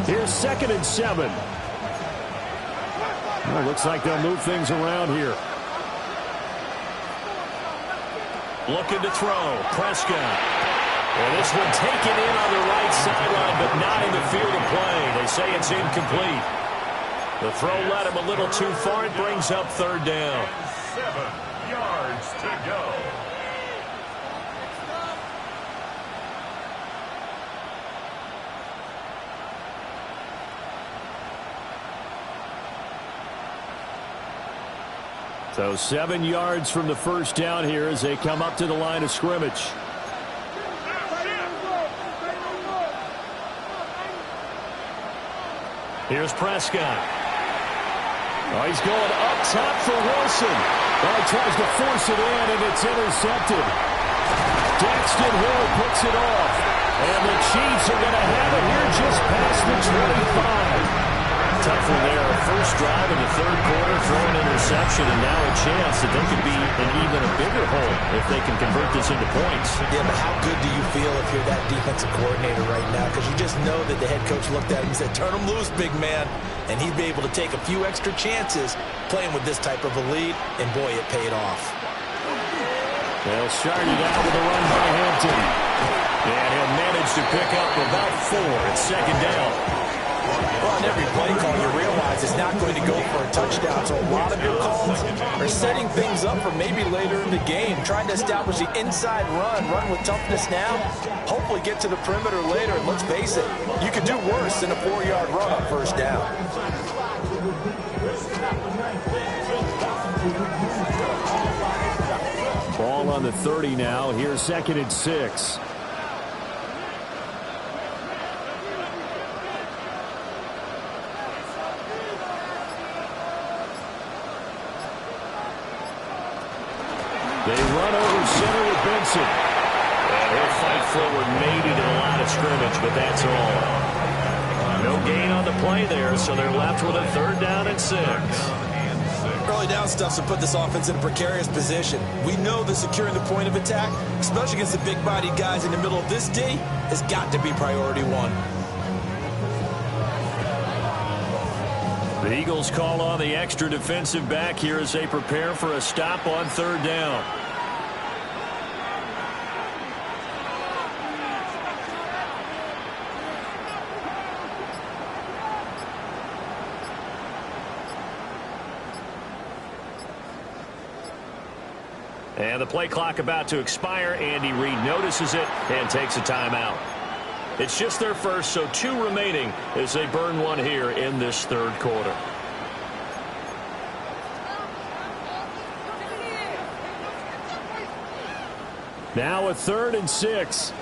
Here's 2nd and 7. Well, looks like they'll move things around here. Looking to throw. Prescott. Well, this one taken in on the right sideline, but not in the field of play. They say it's incomplete. The throw led him a little too far. It brings up 3rd down. 7 yards to go. So 7 yards from the first down here as they come up to the line of scrimmage. Here's Prescott. Oh, he's going up top for Wilson. Oh, he tries to force it in, and it's intercepted. Daxton Hill picks it off. And the Chiefs are going to have it here just past the 25. Tough one there. First drive in the 3rd quarter, throwing interception, and now a chance that they could be in even a bigger hole if they can convert this into points. Yeah, but how good do you feel if you're that defensive coordinator right now? Because you just know that the head coach looked at him and said, turn him loose, big man. And he'd be able to take a few extra chances playing with this type of a lead, and boy, it paid off. They'll start it out with a run by Hampton. And he'll manage to pick up about 4 at 2nd down. Well, on every play call, you realize it's not going to go for a touchdown. So a lot of your calls are setting things up for maybe later in the game, trying to establish the inside run with toughness now, hopefully get to the perimeter later. And let's face it, you could do worse than a 4-yard run on first down. Ball on the 30 now. Here's 2nd and 6. They run over center with Benson. And he'll fight forward maybe to the line of scrimmage, but that's all. No gain on the play there, so they're left with a 3rd down and 6. Early down stuff to put this offense in a precarious position. We know that securing the point of attack, especially against the big-bodied guys in the middle of this D, has got to be priority 1. The Eagles call on the extra defensive back here as they prepare for a stop on 3rd down. And the play clock about to expire. Andy Reid notices it and takes a timeout. It's just their first, so 2 remaining as they burn one here in this 3rd quarter. Now a 3rd and 6.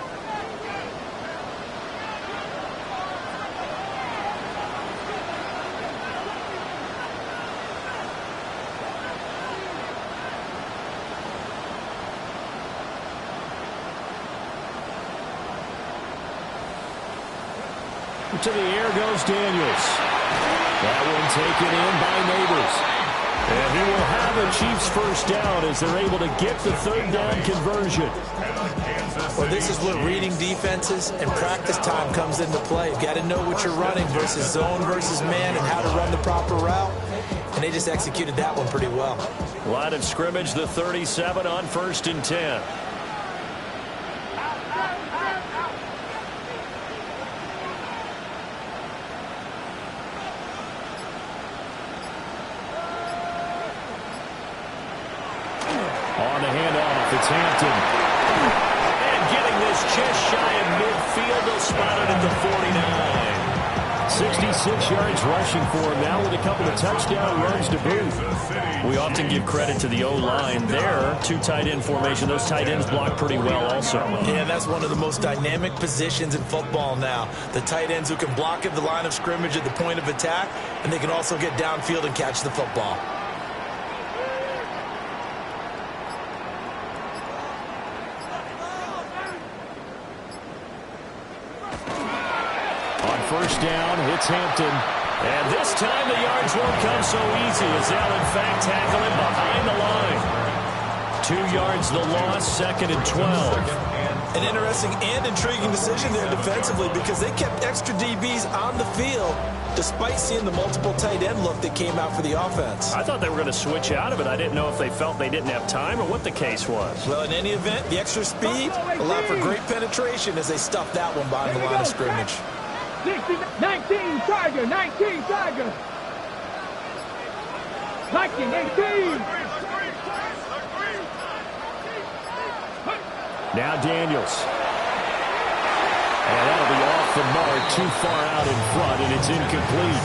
To the air goes Daniels. That one taken in by Neighbors. And he will have a Chiefs first down as they're able to get the 3rd down conversion. Well, this is where reading defenses and practice time comes into play. You've got to know what you're running versus zone versus man and how to run the proper route. And they just executed that one pretty well. Line of scrimmage, the 37 on 1st and 10. On the handoff, it's Hampton. And getting this just shy of midfield, they'll spot it at the 49. 66 yards rushing for him now with a couple of touchdown runs to boot. We often give credit to the O-line there. 2 tight end formation. Those tight ends block pretty well also. Yeah, that's one of the most dynamic positions in football now. The tight ends who can block at the line of scrimmage at the point of attack, and they can also get downfield and catch the football. First down, hits Hampton. And this time the yards won't come so easy as they'll in fact tackle him behind the line. 2 yards the loss, 2nd and 12. An interesting and intriguing decision there defensively because they kept extra DBs on the field despite seeing the multiple tight end look that came out for the offense. I thought they were going to switch out of it. I didn't know if they felt they didn't have time or what the case was. Well, in any event, the extra speed allowed for great penetration as they stuffed that one behind the line of scrimmage. 19 Tiger, 19 Tiger. 19, 18. Now Daniels. And that'll be off the mark, too far out in front, and it's incomplete.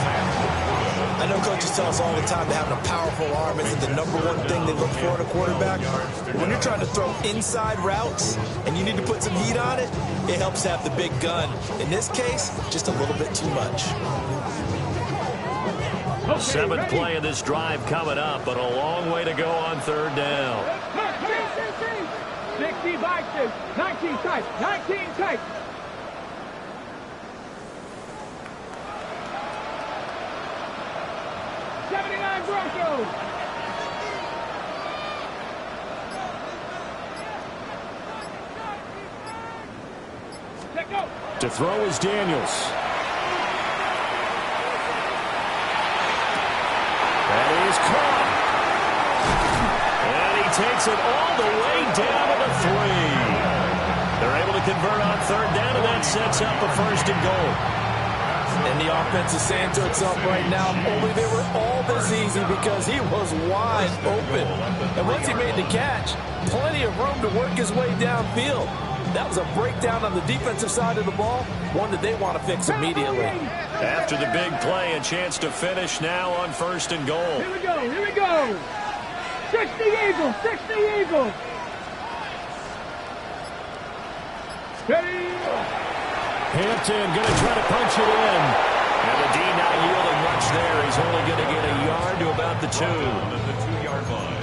I know coaches tell us all the time that having a powerful arm isn't the #1 thing they look for in a quarterback. But when you're trying to throw inside routes and you need to put some heat on it, it helps to have the big gun. In this case, just a little bit too much. 7th play of this drive coming up, but a long way to go on 3rd down. 60 boxes, 19 tight, 19 tight. Broncos. To throw is Daniels. That is caught. And he takes it all the way down to the 3. They're able to convert on 3rd down, and that sets up a 1st and goal. And the offense is saying to itself right now, only they were all this easy because he was wide open. And once he made the catch, plenty of room to work his way downfield. That was a breakdown on the defensive side of the ball, one that they want to fix immediately. After the big play, a chance to finish now on 1st and goal. Here we go, here we go. 60 Eagles, 60 Eagles. Steady. Hampton going to try to punch it in. And the D not yielding much there. He's only going to get a yard to about the 2.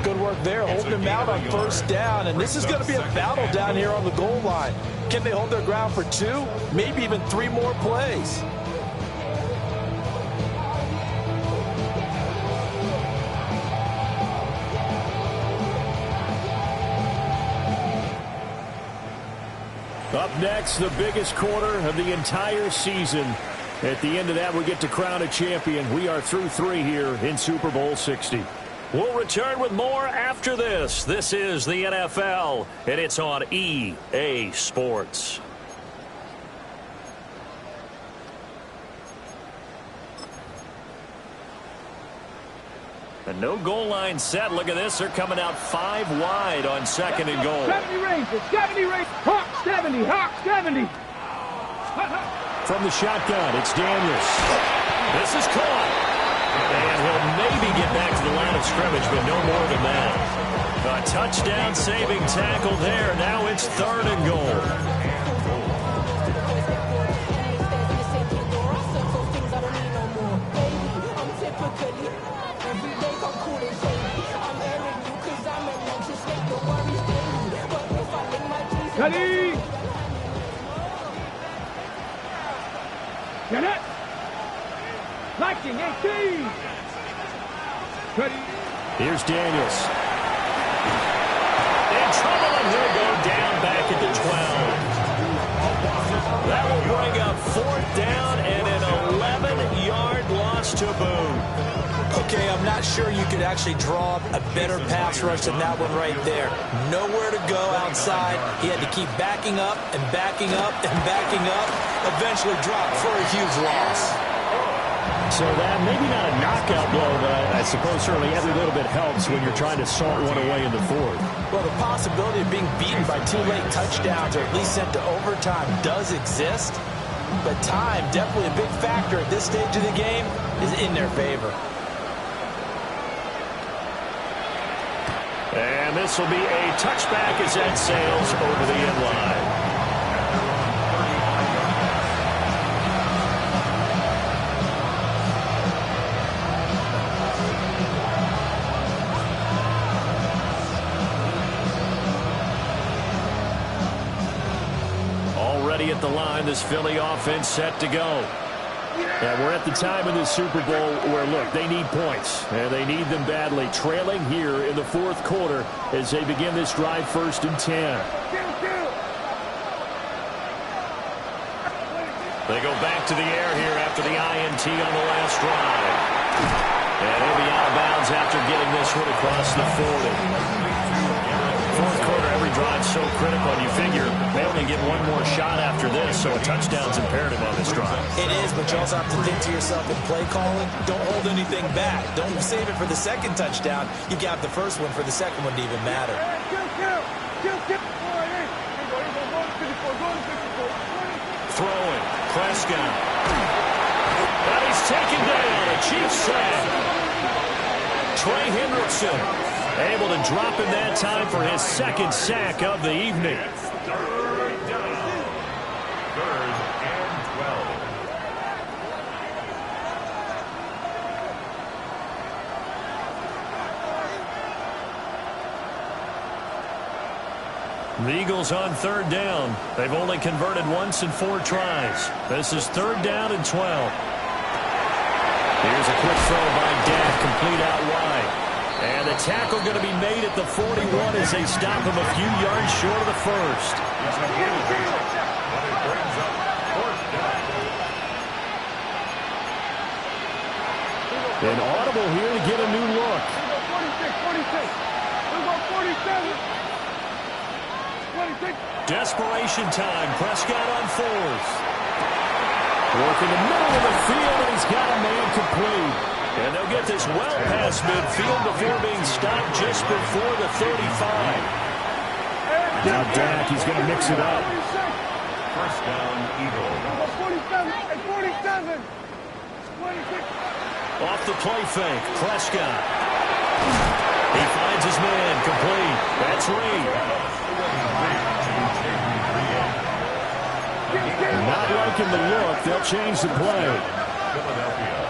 Good work there, holding him out on 1st down. And this is going to be a battle down here on the goal line. Can they hold their ground for 2, maybe even 3 more plays? Up next, the biggest quarter of the entire season. At the end of that, we get to crown a champion. We are through 3 here in Super Bowl 60. We'll return with more after this. This is the NFL, and it's on EA Sports. And no goal line set. Look at this. They're coming out 5 wide on 2nd and goal. 70 Rangers, 70 Rangers. Hawk 70, Hawk 70. From the shotgun, it's Daniels. This is caught. And he'll maybe get back to the line of scrimmage, but no more than that. A touchdown-saving tackle there. Now it's 3rd and goal. Ready? Get it? 1918. Ready? Here's Daniels. In trouble, and he'll go down back at the 12. That will bring up 4th down and an 11-yard loss to boot. Okay, I'm not sure you could actually draw a better pass rush than that one right there. Nowhere to go outside. He had to keep backing up and backing up and backing up. Eventually dropped for a huge loss. So that maybe not a knockout blow, but I suppose certainly every little bit helps when you're trying to salt one away in the 4th. Well, the possibility of being beaten by 2 late touchdowns or at least sent to overtime does exist. But time, definitely a big factor at this stage of the game, is in their favor. And this will be a touchback as that sails over the end line. Already at the line, this Philly offense set to go. Yeah, we're at the time in the Super Bowl where, look, they need points, and they need them badly. Trailing here in the fourth quarter as they begin this drive, 1st and 10. They go back to the air here after the INT on the last drive. And he'll be out of bounds after getting this one across the 40. Fourth quarter, every drive so critical. You figure they only get one more shot after this, so a touchdown's imperative on this drive. It is, but you also have to think to yourself in play calling, don't hold anything back. Don't save it for the second touchdown. You got the first one for the second one to even matter. Throwing, Prescott. And he's taken down, a Chiefs sack. Trey Hendrickson able to drop in that time for his second sack of the evening. Third and 12. The Eagles on 3rd down. They've only converted once in 4 tries. This is 3rd down and 12. Here's a quick throw by Dak, complete out wide. And the tackle going to be made at the 41 as they stop him a few yards short of the first. An audible here to get a new look. 46. Desperation time. Prescott on 4th. Working the middle of the field, and he's got a man complete. And they'll get this well past midfield before being stopped just before the 35. Now Dak, he's going to mix it up. First down, Eagles. 47. 26. Off the play fake, Prescott. He finds his man, complete. That's Reed. Not liking the look. They'll change the play. Philadelphia.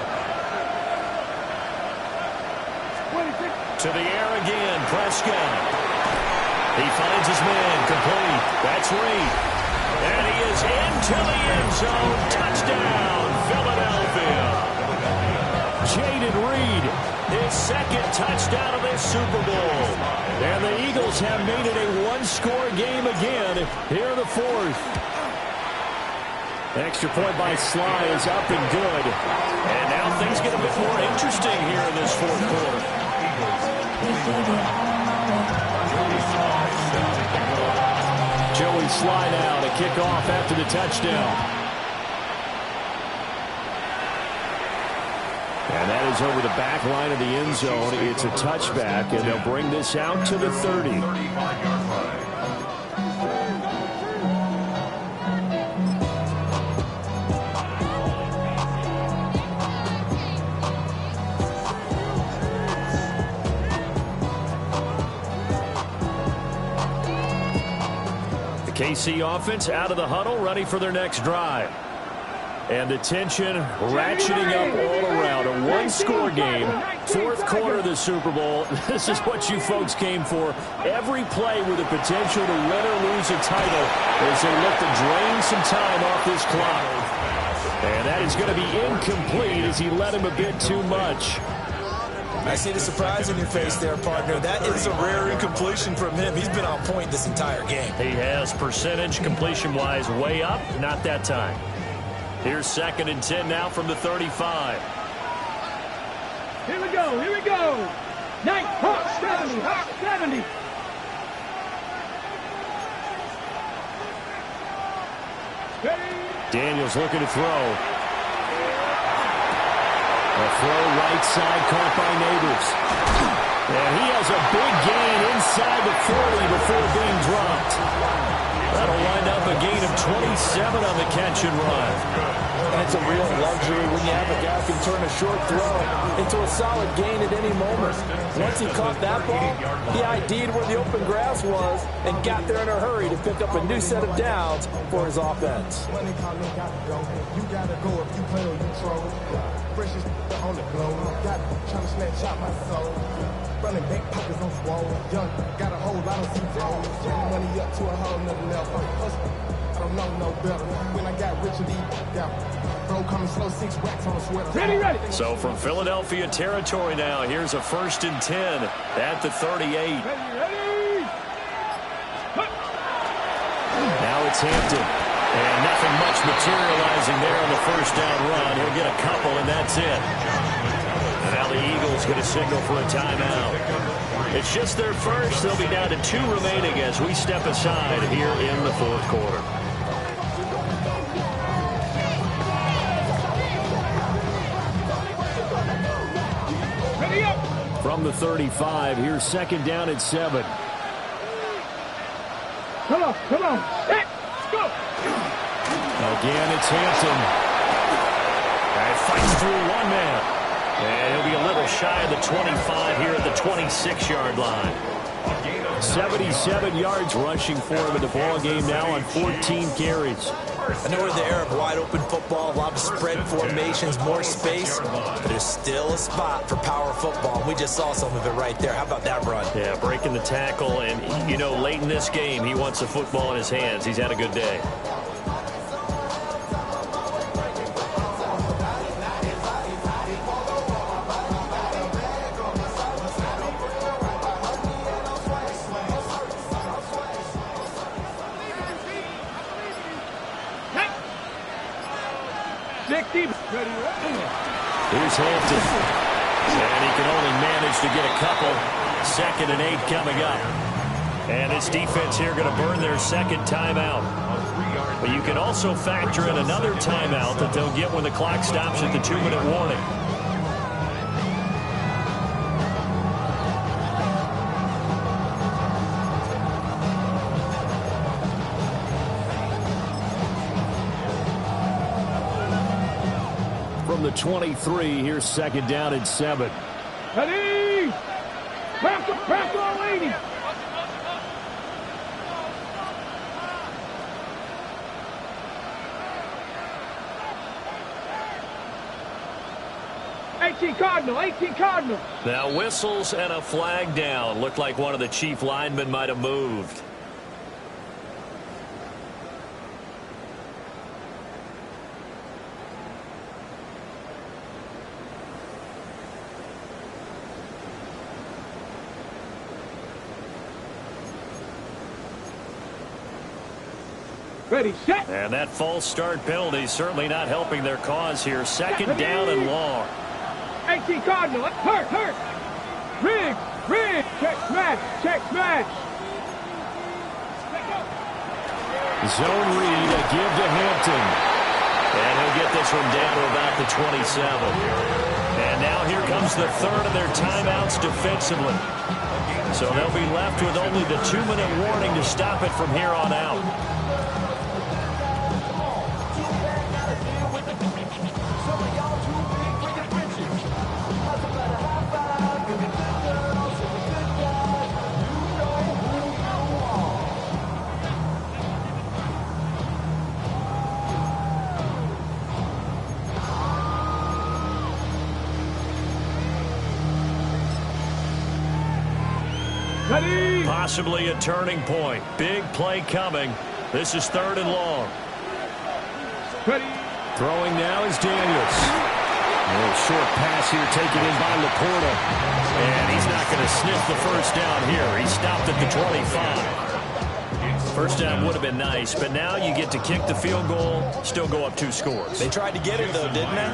To the air again, Prescott. He finds his man, complete. That's Reed. And he is into the end zone. Touchdown, Philadelphia. Jaden Reed, his second touchdown of this Super Bowl. And the Eagles have made it a one-score game again here in the fourth. Extra point by Sly is up and good. And now things get a bit more interesting here in this fourth quarter. Joey Sly now to kick off after the touchdown. And that is over the back line of the end zone. It's a touchback, and they'll bring this out to the 30. 35-yard line. KC offense out of the huddle, ready for their next drive. And the tension ratcheting up all around. A one-score game, fourth quarter of the Super Bowl. This is what you folks came for. Every play with the potential to win or lose a title as they look to drain some time off this clock. And that is going to be incomplete as he led him a bit too much. I see the surprise on your face there, partner. That is a rare incompletion from him. He's been on point this entire game. He has percentage completion-wise way up, not that time. Here's 2nd and 10 now from the 35. Here we go. 70. Daniels looking to throw. A throw right side caught by Neighbors. And he has a big gain inside the 40 before being dropped. That'll wind up a gain of 27 on the catch and run. And it's a real luxury when you have a guy who can turn a short throw into a solid gain at any moment. Once he caught that ball, he ID'd where the open grass was and got there in a hurry to pick up a new set of downs for his offense. Money calling, got to go. You got to go if you play or you troll. Precious on the globe. Got trying to snatch out my soul. running back pockets on swole. Young, got a whole lot of C-Tones. Turning money up to a whole nother level. I'm hustling. I don't know no better. When I got rich and deep, bro coming slow, 6 racks on a sweater. Ready. So from Philadelphia territory now, here's a 1st and 10 at the 38. Ready. Now it's Hampton. And nothing much materializing there on the first down run. He'll get a couple, and that's it. And now the Eagles get a signal for a timeout. It's just their first. They'll be down to 2 remaining as we step aside here in the 4th quarter. Ready up. From the 35, here's 2nd down at 7. Come on. Hey, go. Again, it's Hampton. And fights through one man. And he'll be a little shy of the 25 here at the 26-yard line. 77 yards rushing for him in the ball game now on 14 carries. I know we're in the era of wide-open football, a lot of spread formations, more space, but there's still a spot for power football. We just saw some of it right there. How about that run? Yeah, breaking the tackle, and, you know, late in this game, he wants the football in his hands. He's had a good day. Here's Hampton. And he can only manage to get a couple. 2nd and 8 coming up. And this defense here going to burn their 2nd timeout. But you can also factor in another timeout that they'll get when the clock stops at the 2-minute warning. The 23, here's 2nd down and 7. Ready. Pass all 80. $18 Cardinal. Now whistles and a flag down. Looked like one of the chief linemen might have moved. Ready, set. And that false start penalty certainly not helping their cause here. 2nd down and long. 18 Cardinal. Hurt. Rig. Check smash. Zone read, a give to Hampton. And he'll get this one down to about the 27. And now here comes the 3rd of their timeouts defensively. So they'll be left with only the 2-minute warning to stop it from here on out. Possibly a turning point. Big play coming. This is 3rd and long. Ready. Throwing now is Daniels. A little short pass here taken in by Laporta. And he's not going to sniff the first down here. He stopped at the 25. First down would have been nice, but now you get to kick the field goal, still go up 2 scores. They tried to get it, though, didn't they?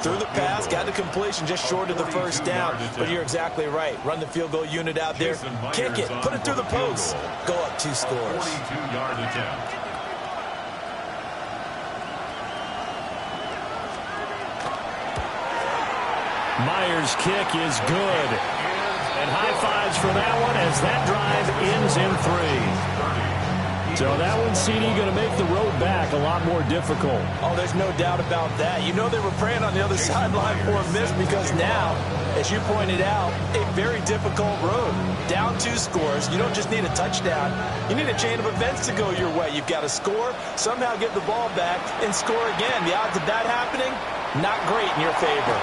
Threw the pass, got the completion just short of the first down. But you're exactly right. Run the field goal unit out there, kick it, put it through the post, go up 2 scores. 42-yard attempt. Myers' kick is good. And high fives for that one as that drive ends in 3. So that one, CD, going to make the road back a lot more difficult. Oh, there's no doubt about that. You know they were praying on the other sideline for a miss because now, as you pointed out, a very difficult road. Down 2 scores. You don't just need a touchdown. You need a chain of events to go your way. You've got to score, somehow get the ball back, and score again. The odds of that happening, not great in your favor.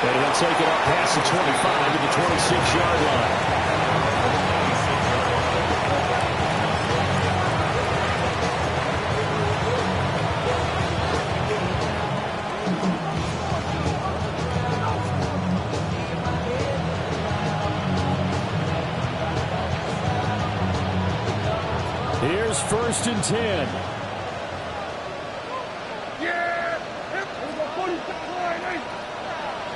And he'll take it up past the 25 to the 26-yard line. Here's 1st and 10. Yeah! Here we go 47.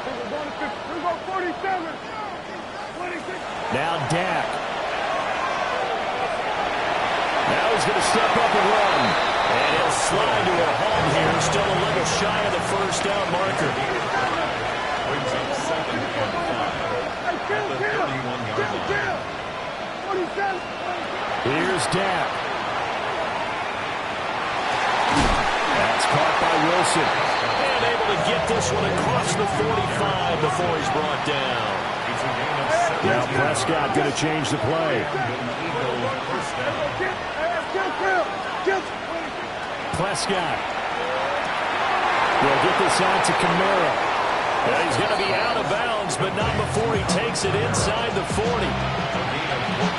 Here we go 47. 26. Now Dak. Now he's going to step up and run. And he'll slide to a home here. Still a little shy of the first down marker. Brings up 2nd and 5 at the 31-yard line. 47. Here's Dak. That's caught by Wilson. And able to get this one across the 45 before he's brought down. Now Prescott going to change the play. Prescott will get this out to Kamara. And he's going to be out of bounds, but not before he takes it inside the 40.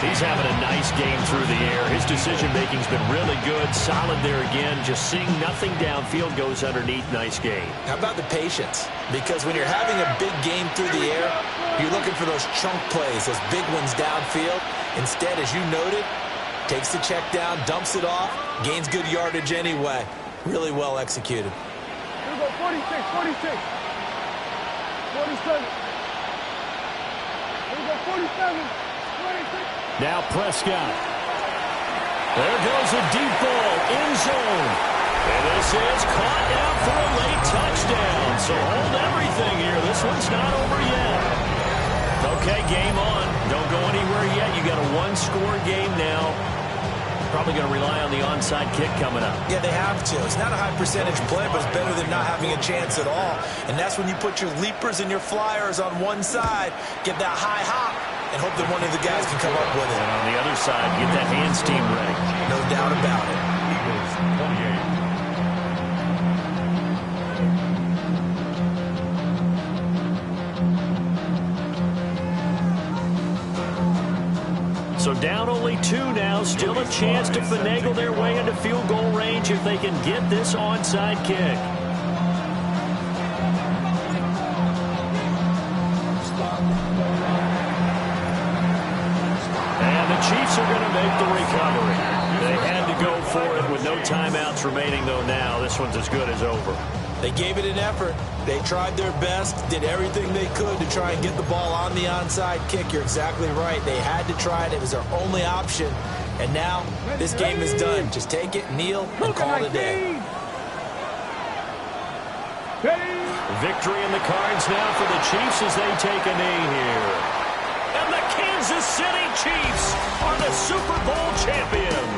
He's having a nice game through the air. His decision-making's been really good. Solid there again. Just seeing nothing downfield, goes underneath. Nice game. How about the patience? Because when you're having a big game through the air, you're looking for those chunk plays, those big ones downfield. Instead, as you noted, takes the check down, dumps it off, gains good yardage anyway. Really well executed. Here we go 46, 46. 47. Here we go 47. 26. Now Prescott. There goes a deep ball, end zone. And this is caught out for a late touchdown. So hold everything here. This one's not over yet. Okay, game on. Don't go anywhere yet. You got a one-score game now. Probably going to rely on the onside kick coming up. Yeah, they have to. It's not a high percentage play, but it's better than not having a chance at all. And that's when you put your leapers and your flyers on one side, get that high hop, and hope that one of the guys can come up with it. And on the other side, get that hands team ready. No doubt about it. Eagles 28. So down only 2 now. Still a chance to finagle their way into field goal range if they can get this onside kick. And the Chiefs are going to make the recovery. They had to go for it with no timeouts remaining, though. Now this one's as good as over. They gave it an effort. They tried their best, did everything they could to try and get the ball on the onside kick. You're exactly right. They had to try it. It was their only option. And now this game is done. Just take it, kneel, and call it a day. Victory in the cards now for the Chiefs as they take a knee here. And the Kansas City Chiefs are the Super Bowl champions.